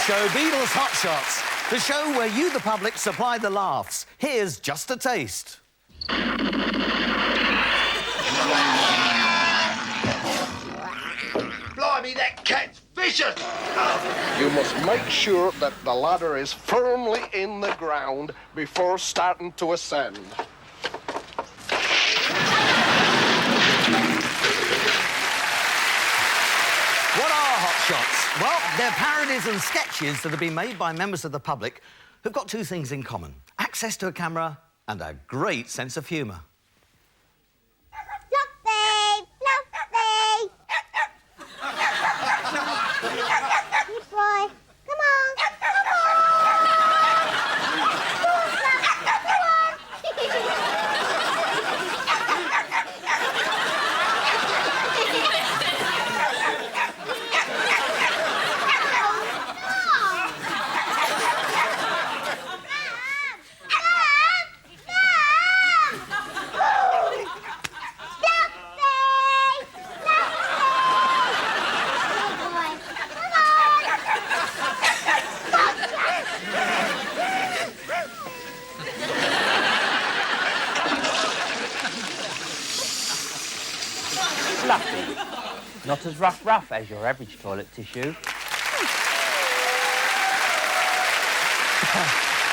show, Beadle's Hot Shots, the show where you, the public, supply the laughs. Here's just a taste. Blimey, that cat's vicious! You must make sure that the ladder is firmly in the ground before starting to ascend. What are Hot Shots? Well, they're parodies and sketches that have been made by members of the public who've got two things in common: access to a camera and a great sense of humour. Fluffy! Fluffy! Good boy. Come on. Come on. Go on, Fluff. Go on. Fluffy. Not as rough as your average toilet tissue.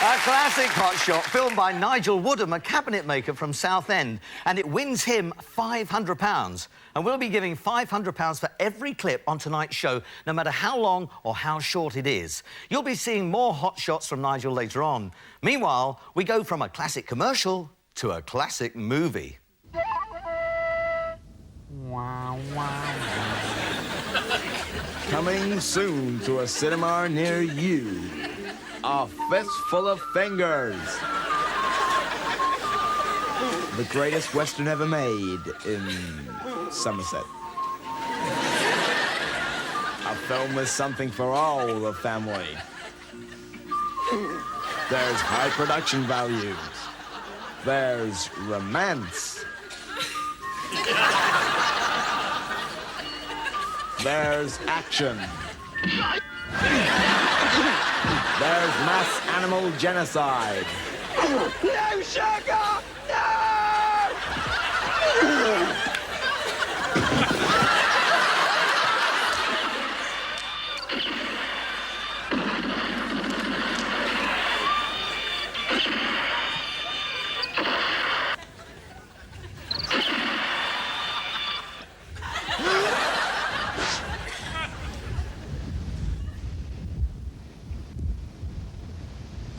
A classic Hot Shot filmed by Nigel Woodham, a cabinet maker from Southend, and it wins him £500. And we'll be giving £500 for every clip on tonight's show, no matter how long or how short it is. You'll be seeing more Hot Shots from Nigel later on. Meanwhile, we go from a classic commercial to a classic movie. Wow, wow. Coming soon to a cinema near you. A Fistful of Fingers. The greatest Western ever made in Somerset. A film with something for all the family. There's high production values. There's romance. There's action. There's mass animal genocide. No sugar! No!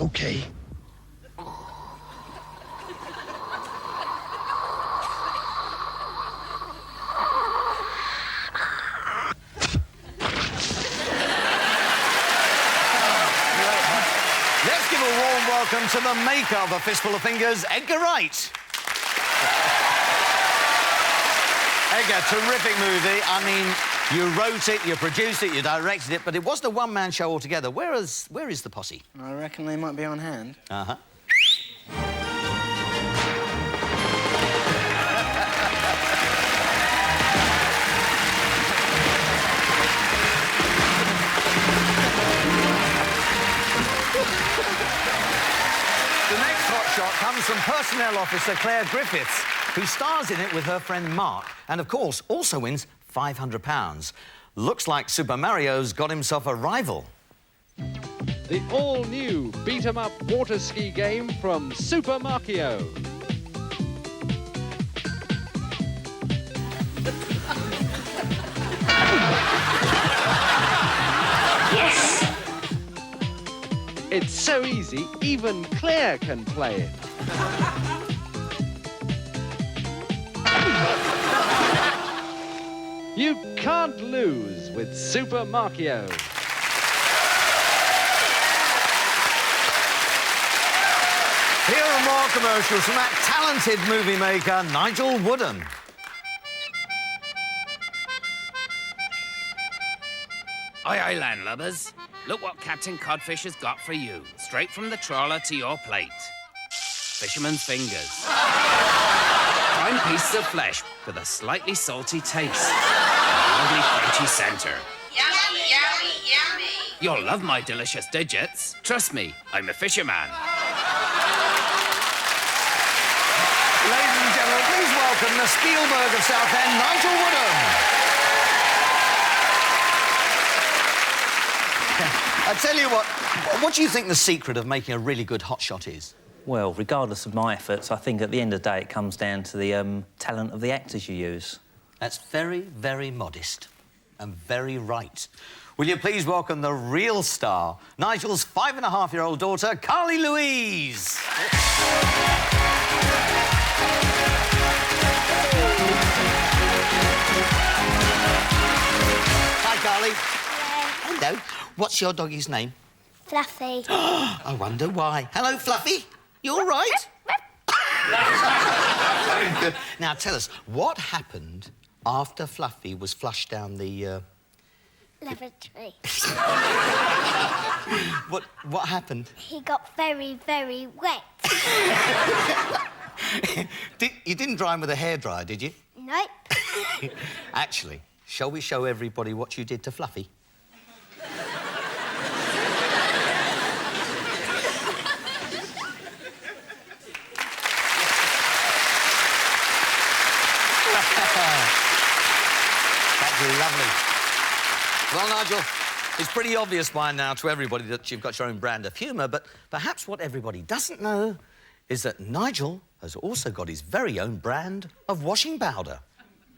Okay. Let's give a warm welcome to the maker of A Fistful of Fingers, Edgar Wright. Edgar, terrific movie. I mean, you wrote it, you produced it, you directed it, but it wasn't a one-man show altogether. Where is the posse? I reckon they might be on hand. Uh-huh. The next Hot Shot comes from Personnel Officer Claire Griffiths, who stars in it with her friend Mark, and, of course, also wins £500. Looks like Super Mario's got himself a rival. The all-new beat-em-up water ski game from Super Mario. Yes! It's so easy, even Claire can play it. You can't lose with Super Mario. Here are more commercials from that talented movie maker, Nigel Woodham. Aye, aye, landlubbers. Look what Captain Codfish has got for you. Straight from the trawler to your plate. Fisherman's fingers. Fine pieces of flesh with a slightly salty taste. And a lovely crunchy centre. Yummy, yummy, yummy. You'll love my delicious digits. Trust me, I'm a fisherman. Ladies and gentlemen, please welcome the Spielberg of Southend, Nigel Woodham. I tell you what do you think the secret of making a really good hotshot is? Well, regardless of my efforts, I think at the end of the day it comes down to the talent of the actors you use. That's very, very modest and very right. Will you please welcome the real star, Nigel's 5.5-year-old daughter, Carly Louise. Hi, Carly. Hello. Hello. What's your doggy's name? Fluffy. I wonder why. Hello, Fluffy. You all right? Very good. Now, tell us, what happened after Fluffy was flushed down the... Lavatory. What happened? He got very, very wet. You didn't dry him with a hairdryer, did you? Nope. Actually, shall we show everybody what you did to Fluffy? That's lovely. Well, Nigel, it's pretty obvious by now to everybody that you've got your own brand of humour, but perhaps what everybody doesn't know is that Nigel has also got his very own brand of washing powder.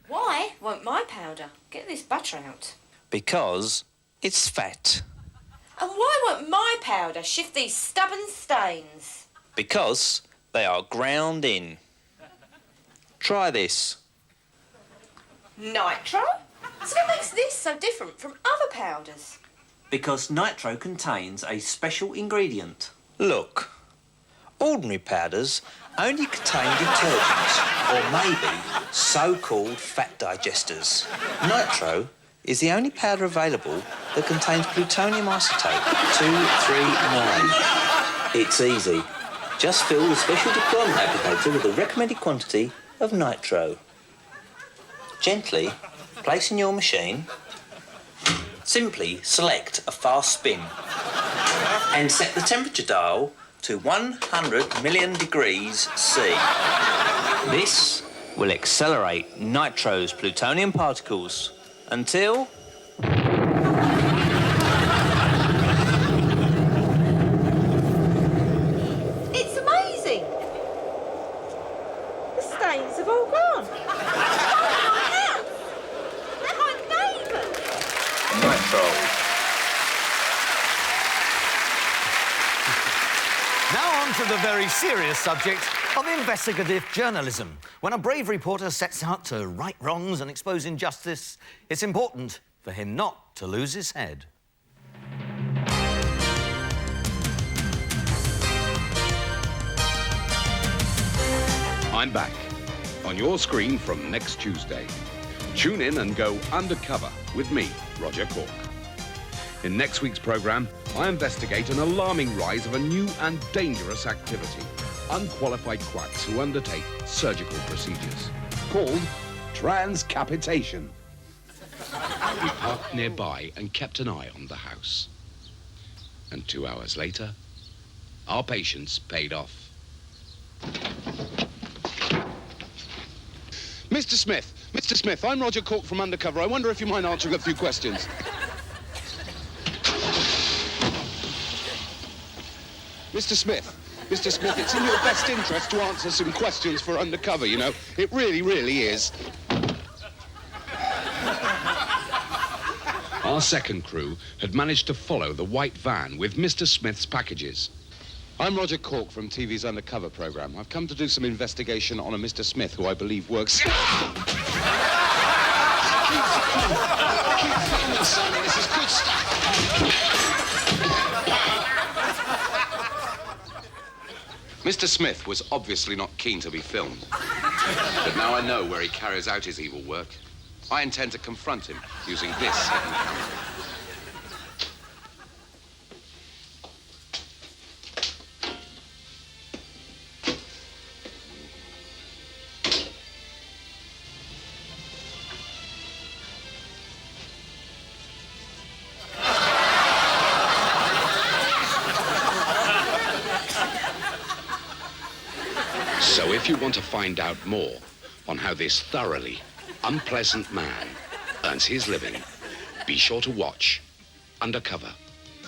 Why won't my powder get this butter out? Because it's fat. And why won't my powder shift these stubborn stains? Because they are ground in. Try this. Nitro? So what makes this so different from other powders? Because nitro contains a special ingredient. Look, ordinary powders only contain detergents or maybe so-called fat digesters. Nitro is the only powder available that contains plutonium isotope 239. It's easy. Just fill the special deployment applicator with the recommended quantity of nitro. Gently place in your machine. Simply select a fast spin and set the temperature dial to 100 million degrees C. This will accelerate nitro's plutonium particles until... It's amazing! The stains have all gone. They're my neighbours. Nitro. Now on to the very serious subject of investigative journalism. When a brave reporter sets out to right wrongs and expose injustice, it's important for him not to lose his head. I'm back on your screen from next Tuesday. Tune in and go undercover with me, Roger Cork. In next week's programme, I investigate an alarming rise of a new and dangerous activity. Unqualified quacks who undertake surgical procedures, called transcapitation. We parked nearby and kept an eye on the house. And 2 hours later, our patients paid off. Mr. Smith, I'm Roger Cork from Undercover. I wonder if you mind answering a few questions. Mr. Smith, it's in your best interest to answer some questions for Undercover, you know. It really, really is. Our second crew had managed to follow the white van with Mr. Smith's packages. I'm Roger Cork from TV's Undercover programme. I've come to do some investigation on a Mr. Smith who I believe works... Keep filming, Simon. This is good stuff. Mr. Smith was obviously not keen to be filmed. But now I know where he carries out his evil work. I intend to confront him using this hidden camera. So if you want to find out more on how this thoroughly unpleasant man earns his living, be sure to watch Undercover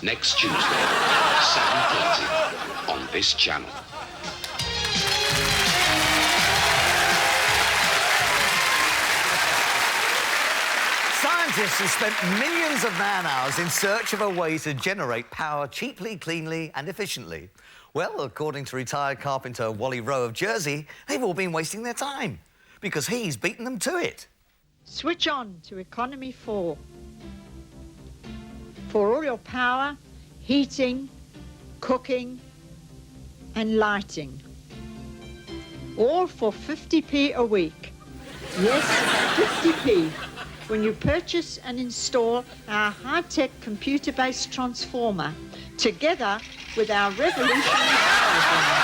next Tuesday, 7:30 on this channel. Scientists have spent millions of man-hours in search of a way to generate power cheaply, cleanly and efficiently. Well, according to retired carpenter Wally Rowe of Jersey, they've all been wasting their time because he's beaten them to it. Switch on to Economy 4 for all your power, heating, cooking and lighting. All for 50p a week. Yes, 50p. When you purchase and install our high-tech computer-based transformer together with our revolutionary power brand.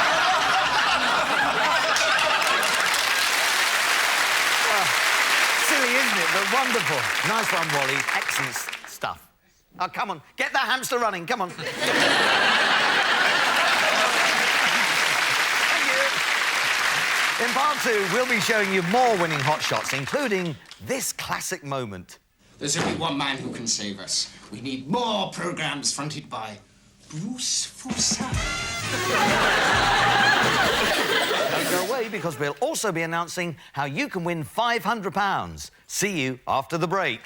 Silly, isn't it? But wonderful. Nice one, Wally. Excellent stuff. Oh, come on. Get that hamster running. Come on. Thank you. In part 2, we'll be showing you more winning hot shots, including this classic moment. There's only one man who can save us. We need more programmes fronted by Bruce Forsyth. Don't go away, because we'll also be announcing how you can win £500. See you after the break.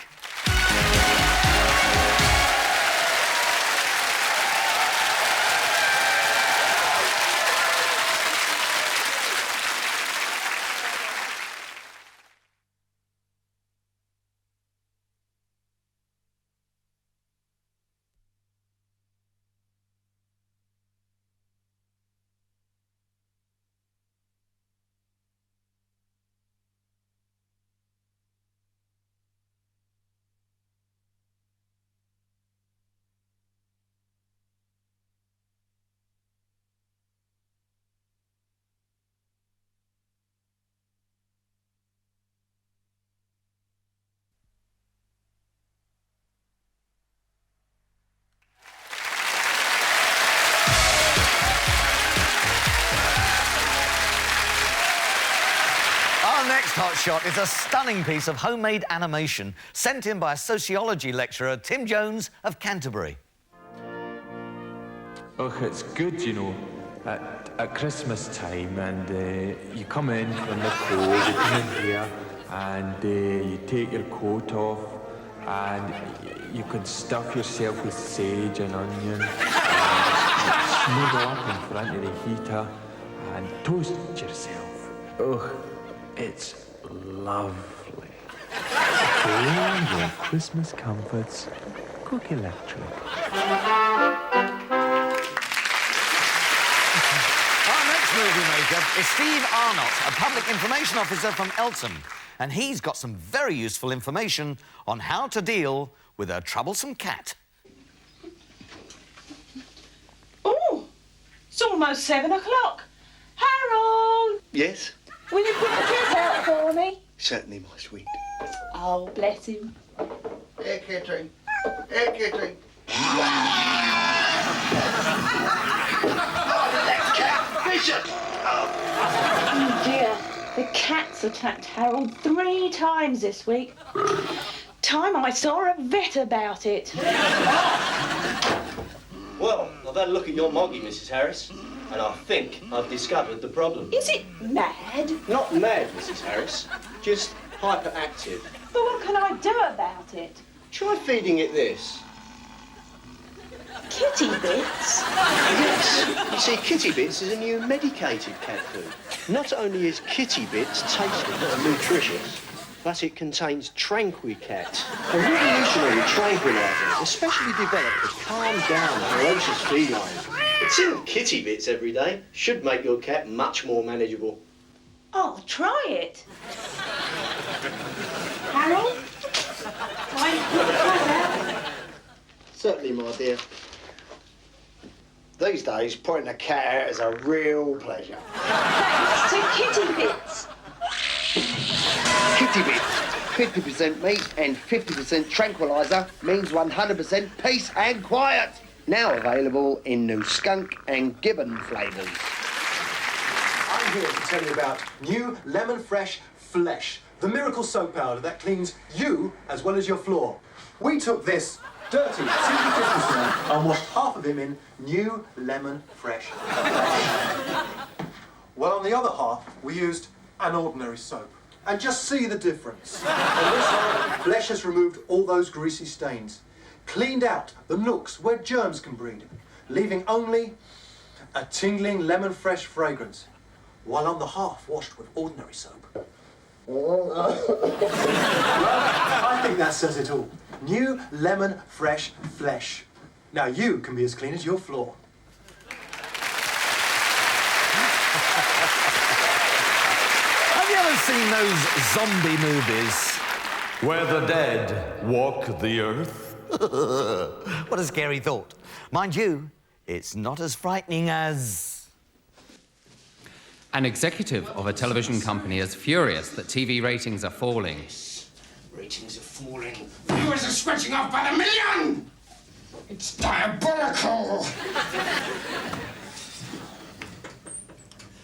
Our next hot shot is a stunning piece of homemade animation sent in by a sociology lecturer, Tim Jones of Canterbury. Oh, it's good, you know, at Christmas time, and you come in from the cold, you come in here, and you take your coat off, and you can stuff yourself with sage and onion, and snuggle up in front of the heater, and toast yourself. Oh, it's lovely. All your Christmas comforts, Cook Electric. Movie maker is Steve Arnott, a public information officer from Eltham, and he's got some very useful information on how to deal with a troublesome cat. Oh, it's almost 7 o'clock. Harold! Yes? Will you put the cat out for me? Certainly, my sweet. Oh, bless him. Here, Kitty. Here, Kitty. Oh, that cat vicious! Oh dear, the cat's attacked Harold 3 times this week. Time I saw a vet about it. Well, I've had a look at your moggy, Mrs. Harris, and I think I've discovered the problem. Is it mad? Not mad, Mrs. Harris, just hyperactive. But what can I do about it? Try feeding it this. Kitty bits? Yes. You see, Kitty Bits is a new medicated cat food. Not only is Kitty Bits tasty and nutritious, but it contains Tranquicat, a revolutionary tranquilizer especially developed to calm down ferocious felines. A tin of Kitty Bits every day should make your cat much more manageable. I'll try it. Harold? Can I put the cat out? Certainly, my dear. These days, putting a cat out is a real pleasure. Thanks to Kitty Bits. Kitty Bits, 50% meat and 50% tranquilizer means 100% peace and quiet. Now available in new skunk and gibbon flavours. here to tell you about new Lemon Fresh Flesh, the miracle soap powder that cleans you as well as your floor. We took this dirty, simply Christmas soap and washed half of him in new Lemon Fresh Flesh. Well, on the other half, we used an ordinary soap. And just see the difference. On this side, Flesh has removed all those greasy stains, cleaned out the nooks where germs can breed, leaving only a tingling lemon fresh fragrance, while on the half washed with ordinary soap. I think that says it all. New Lemon Fresh Flesh. Now you can be as clean as your floor. Have you ever seen those zombie movies where the dead walk the earth? What a scary thought. Mind you, it's not as frightening as... An executive of a television company is furious that TV ratings are falling. Ratings are falling. Viewers are switching off by the million! It's diabolical!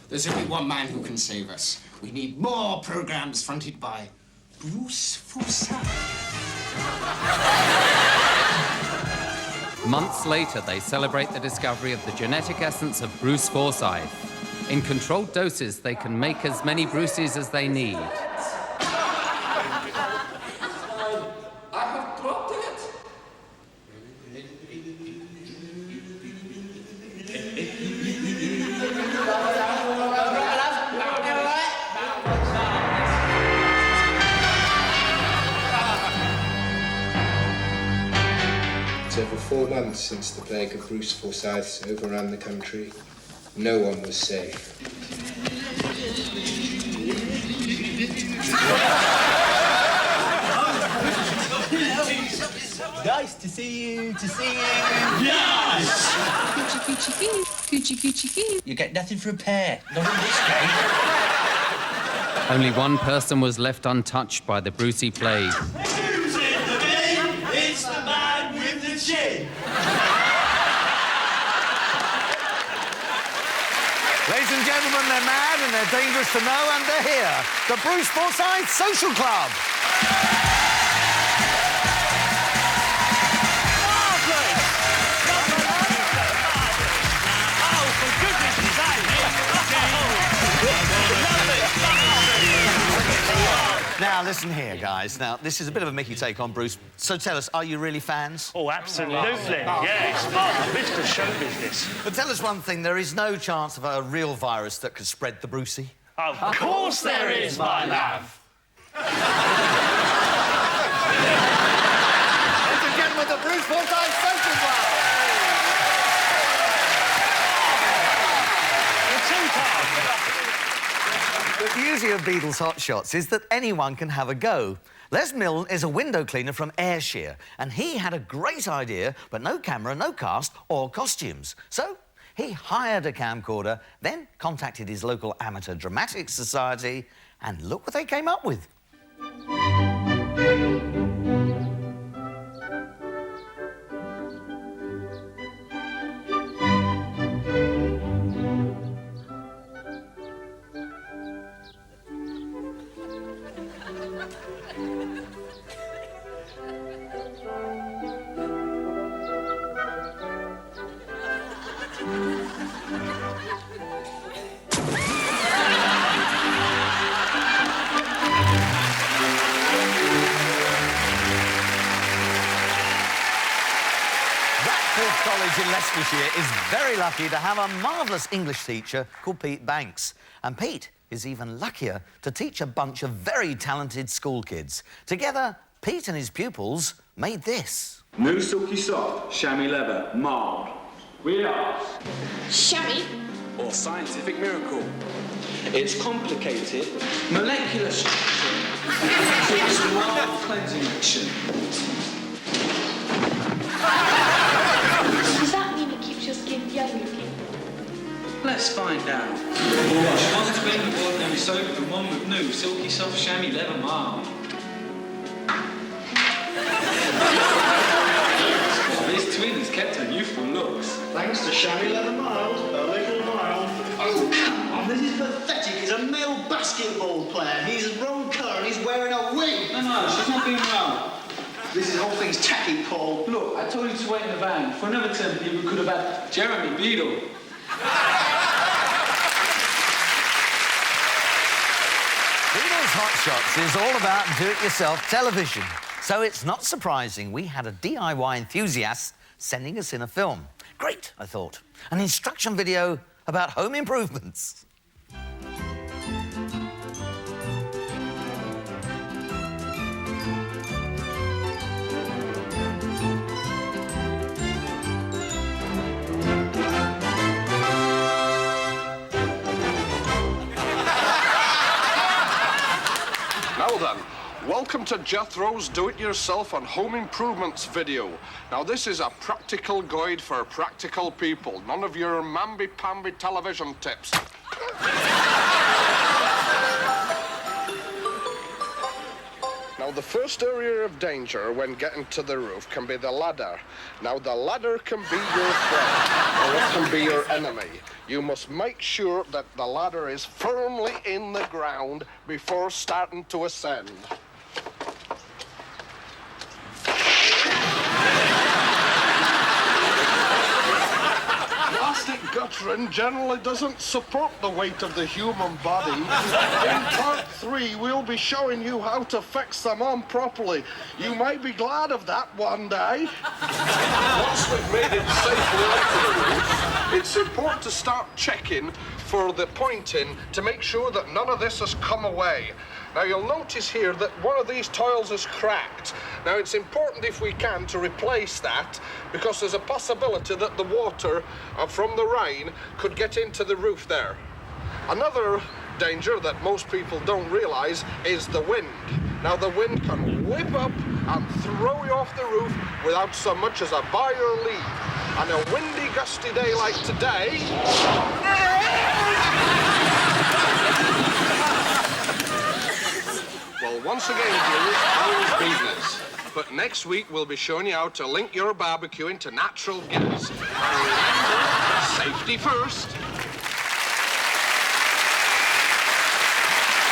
There's only one man who can save us. We need more programs fronted by Bruce Forsyth. Months later, they celebrate the discovery of the genetic essence of Bruce Forsyth. In controlled doses, they can make as many Bruces as they need. I have dropped it. It's over 4 months since the plague of Bruce Forsyths overran the country. No one was safe. Nice to see you, Yes! You get nothing for a pair, not in this game. Only one person was left untouched by the Brucey plague. Who's in the bin? It's the man with the chin. Ladies and gentlemen, they're mad and they're dangerous to know, and they're here. The Bruce Forsyth Social Club. Now, listen here, guys. Now, this is a bit of a Mickey take on Bruce. So tell us, are you really fans? Oh, absolutely. Yeah, it's part of the business, show business. But tell us one thing, there is no chance of a real virus that could spread the Brucey? Of course there is, my love. Ladies and gentlemen, the Bruce Forsyth Social Club. The beauty of Beadle's Hot Shots is that anyone can have a go. Les Milne is a window cleaner from Ayrshire, and he had a great idea, but no camera, no cast or costumes. So he hired a camcorder, then contacted his local amateur dramatic society, and look what they came up with. College in Leicestershire is very lucky to have a marvellous English teacher called Pete Banks. And Pete is even luckier to teach a bunch of very talented school kids. Together, Pete and his pupils made this. New silky soft, chamois leather, mild. We are Chamois? or scientific miracle. It's complicated, molecular structure. It's mild cleansing action. Does that mean it keeps your skin young looking? Let's find out. One twin with ordinary soap and one with new silky soft chamois leather mild. This twin has kept her youthful looks. Thanks to chamois leather mild, a little mild. Oh, come on, This is pathetic. He's a male basketball player. He's wrong colour and he's wearing a wig. No, she's not being well. This whole thing's tacky, Paul. Look, I told you to wait in the van. For another 10 people, we could have had Jeremy Beadle. Beadle's Hot Shots is all about do-it-yourself television. So it's not surprising we had a DIY enthusiast sending us in a film. Great, I thought. An instruction video about home improvements. Now then, welcome to Jethro's Do-It-Yourself and Home Improvements video. Now this is a practical guide for practical people. None of your mamby-pamby television tips. Now the first area of danger when getting to the roof can be the ladder. Now the ladder can be your friend or it can be your enemy. You must make sure that the ladder is firmly in the ground before starting to ascend. Plastic guttering generally doesn't support the weight of the human body. In part 3, we'll be showing you how to fix them on properly. You might be glad of that one day. Once we've made it safely onto the roof, it's important to start checking for the pointing to make sure that none of this has come away. Now you'll notice here that one of these tiles is cracked. Now it's important if we can to replace that because there's a possibility that the water from the rain could get into the roof there. Another danger that most people don't realise is the wind. Now the wind can whip up and throw you off the roof without so much as a buy or leave. And a windy, gusty day like today... Well, once again, viewers, I was business. But next week, we'll be showing you how to link your barbecue into natural gas. And remember, safety first.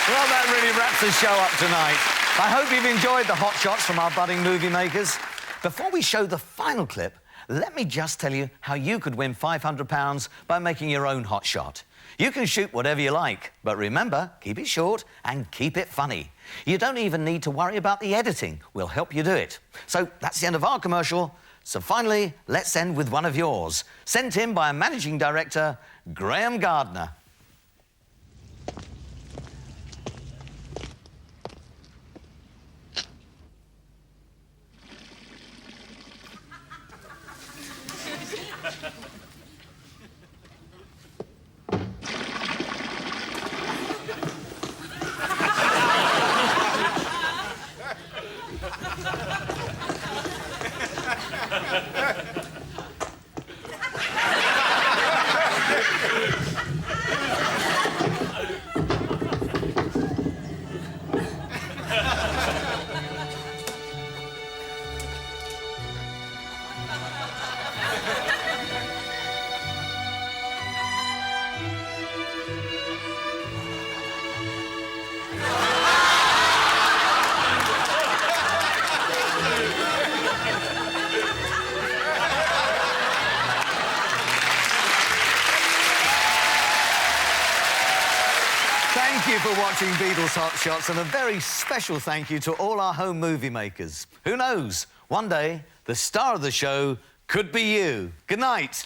Well, that really wraps the show up tonight. I hope you've enjoyed the hot shots from our budding movie makers. Before we show the final clip, let me just tell you how you could win £500 by making your own hot shot. You can shoot whatever you like, but remember, keep it short and keep it funny. You don't even need to worry about the editing. We'll help you do it. So that's the end of our commercial. So finally, let's end with one of yours, sent in by a managing director, Graham Gardner. Thank you for watching Beadle's Hot Shots, and a very special thank you to all our home movie makers. Who knows, one day, the star of the show could be you. Good night.